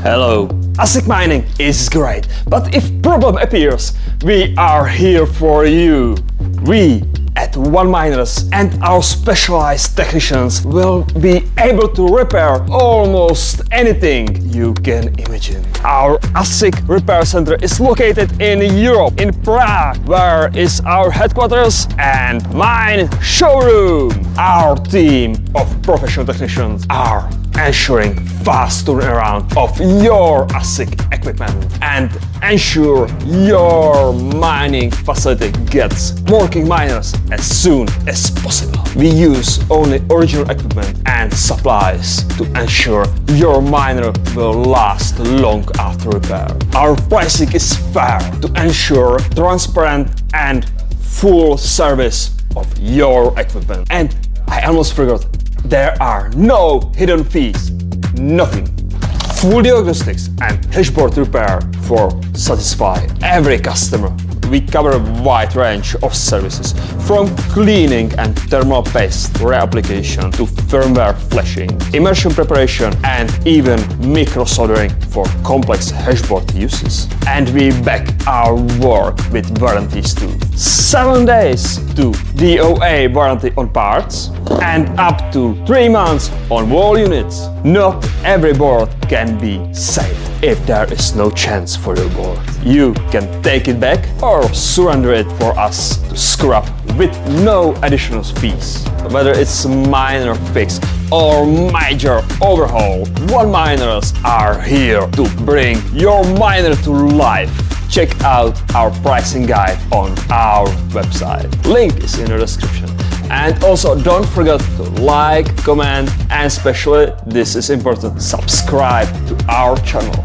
Hello. ASIC mining is great, but if problem appears, we are here for you. We at OneMiners and our specialized technicians will be able to repair almost anything you can imagine. Our ASIC repair center is located in Europe, in Prague, where is our headquarters and mine showroom. Our team of professional technicians are ensuring fast turnaround of your ASIC equipment and ensure your mining facility gets working miners as soon as possible. We use only original equipment and supplies to ensure your miner will last long after repair. Our pricing is fair to ensure transparent and full service of your equipment. And I almost forgot, there are no hidden fees, nothing. Full diagnostics and hashboard repair for satisfy every customer. We cover a wide range of services, from cleaning and thermal paste reapplication to firmware flashing, immersion preparation and even micro soldering for complex hashboard uses. And we back our work with warranties too. 7 days to DOA warranty on parts and up to 3 months on wall units. Not every board can be safe. If there is no chance for your board, you can take it back or surrender it for us to scrap with no additional fees. Whether it's minor fix or major overhaul, OneMiners are here to bring your miner to life. Check out our pricing guide on our website. Link is in the description. And also don't forget to like, comment and especially, this is important, subscribe to our channel.